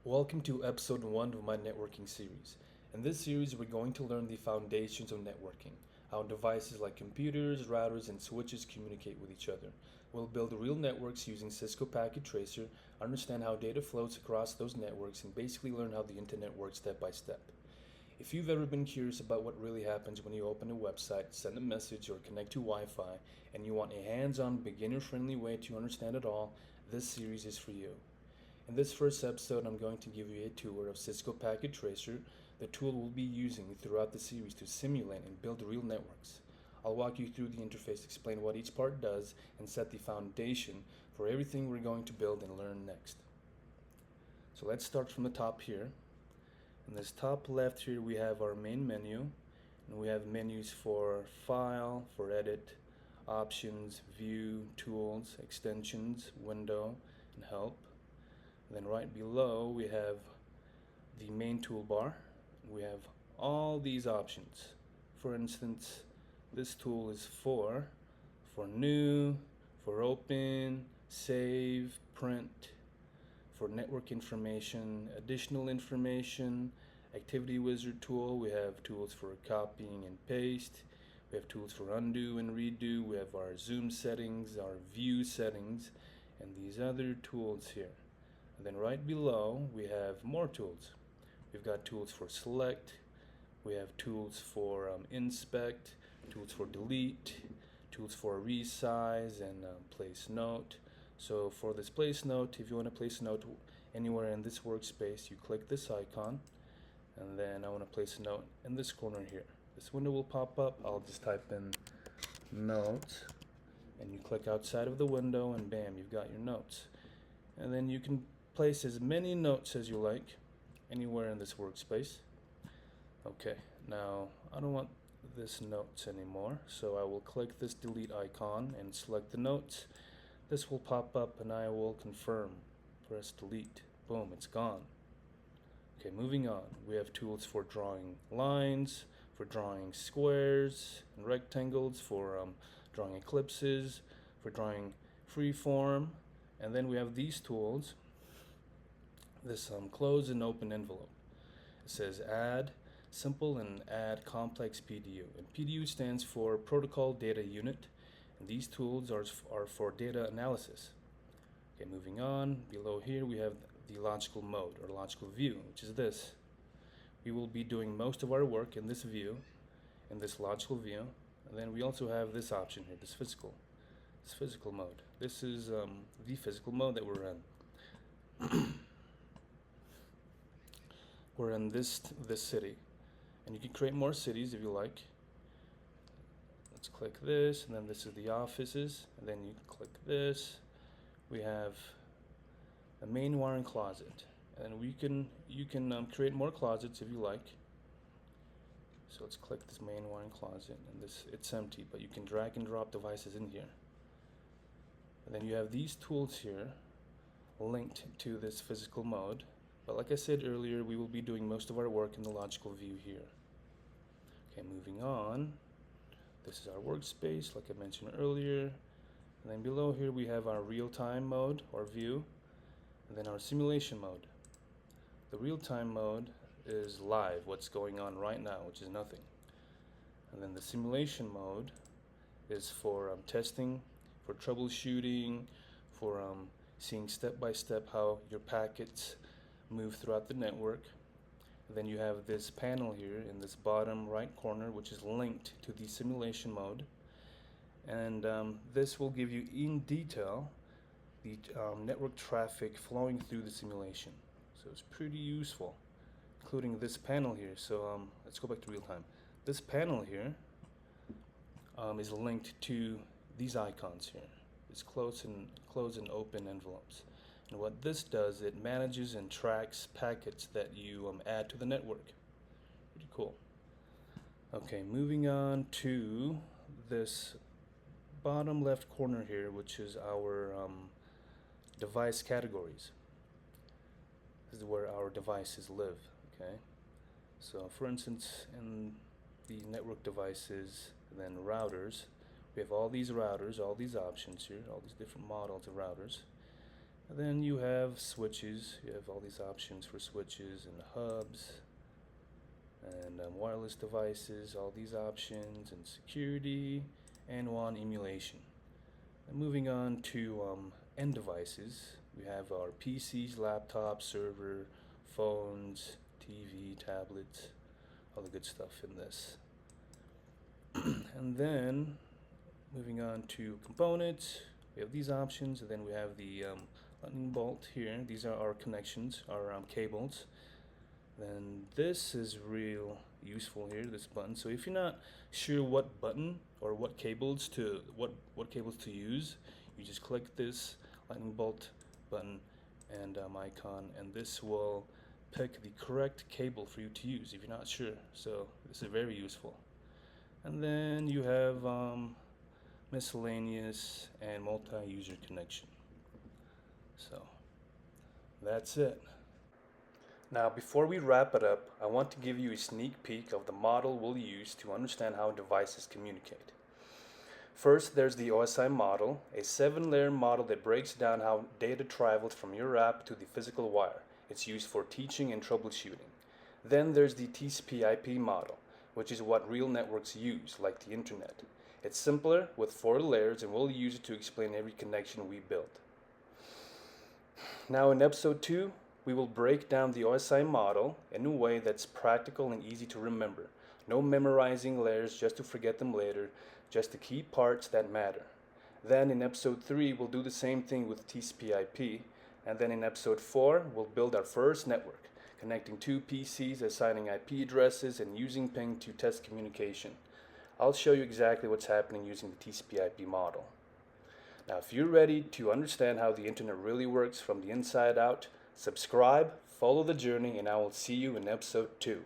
Welcome to episode 1 of my networking series. In this series, we're going to learn the foundations of networking, how devices like computers, routers, and switches communicate with each other. We'll build real networks using Cisco Packet Tracer, understand how data flows across those networks, and basically learn how the internet works step by step. If you've ever been curious about what really happens when you open a website, send a message, or connect to Wi-Fi, and you want a hands-on, beginner-friendly way to understand it all, this series is for you. In this first episode, I'm going to give you a tour of Cisco Packet Tracer, the tool we'll be using throughout the series to simulate and build real networks. I'll walk you through the interface, explain what each part does, and set the foundation for everything we're going to build and learn next. So let's start from the top here. In this top left here, we have our main menu, and we have menus for File, for Edit, Options, View, Tools, Extensions, Window, and Help. Then right below we have the main toolbar. We have all these options. For instance, this tool is for new, for open, save, print, for network information, additional information, activity wizard tool. We have tools for copying and paste. We have tools for undo and redo. We have our zoom settings, our view settings, and these other tools here. And then right below we have more tools. We've got tools for select, we have tools for inspect, tools for delete, tools for resize and place note. So for this place note, if you want to place a note anywhere in this workspace, you click this icon, and then I want to place a note in this corner here. This window will pop up. I'll just type in notes, and you click outside of the window, and bam, you've got your notes. And then you can place as many notes as you like anywhere in this workspace. Okay, now I don't want this notes anymore, so I will click this delete icon and select the notes. This will pop up and I will confirm. Press delete. Boom, it's gone. Okay, moving on. We have tools for drawing lines, for drawing squares and rectangles, for drawing ellipses, for drawing freeform, and then we have these tools. This close and open envelope. It says add simple and add complex PDU. And PDU stands for Protocol Data Unit. And these tools are for data analysis. Okay, moving on. Below here we have the logical mode or logical view, which is this. We will be doing most of our work in this view, in this logical view. And then we also have this option here, this physical mode. This is the physical mode that we're in. We're in this city, and you can create more cities if you like. Let's click this, and then this is the offices, and then you click this. We have the main wiring closet, and you can create more closets if you like. So let's click this main wiring closet, and it's empty, but you can drag and drop devices in here. And then you have these tools here linked to this physical mode. But like I said earlier, we will be doing most of our work in the logical view here. Okay, moving on. This is our workspace, like I mentioned earlier. And then below here we have our real-time mode or view, and then our simulation mode. The real-time mode is live, what's going on right now, which is nothing. And then the simulation mode is for testing, for troubleshooting, for seeing step by step how your packets move throughout the network. Then you have this panel here in this bottom right corner, which is linked to the simulation mode, and this will give you in detail the network traffic flowing through the simulation. So it's pretty useful, including this panel here. So let's go back to real time. This panel here is linked to these icons here. It's close and open envelopes. And what this does, it manages and tracks packets that you add to the network. Pretty cool. Okay, moving on to this bottom left corner here, which is our device categories. This is where our devices live. Okay, so for instance, in the network devices and then routers, we have all these routers, all these options here, all these different models of routers. And then you have switches. You have all these options for switches and hubs and wireless devices, all these options, and security and WAN emulation. And moving on to end devices, we have our PCs, laptops, server, phones, TV, tablets, all the good stuff in this. And then moving on to components, we have these options, and then we have the lightning bolt here. These are our connections, our cables. Then this is real useful here, this button. So if you're not sure what button or what cables to use, you just click this lightning bolt button and icon, and this will pick the correct cable for you to use if you're not sure. So this is very useful. And then you have miscellaneous and multi-user connection. So that's it. Now, before we wrap it up, I want to give you a sneak peek of the model we'll use to understand how devices communicate. First, there's the OSI model, a 7-layer model that breaks down how data travels from your app to the physical wire. It's used for teaching and troubleshooting. Then there's the TCP/IP model, which is what real networks use, like the internet. It's simpler with 4 layers, and we'll use it to explain every connection we build. Now in episode 2, we will break down the OSI model in a way that's practical and easy to remember. No memorizing layers just to forget them later, just the key parts that matter. Then in episode 3, we'll do the same thing with TCP/IP, and then in episode 4, we'll build our first network, connecting 2 PCs, assigning IP addresses, and using ping to test communication. I'll show you exactly what's happening using the TCP/IP model. Now, if you're ready to understand how the internet really works from the inside out, subscribe, follow the journey, and I will see you in episode 2.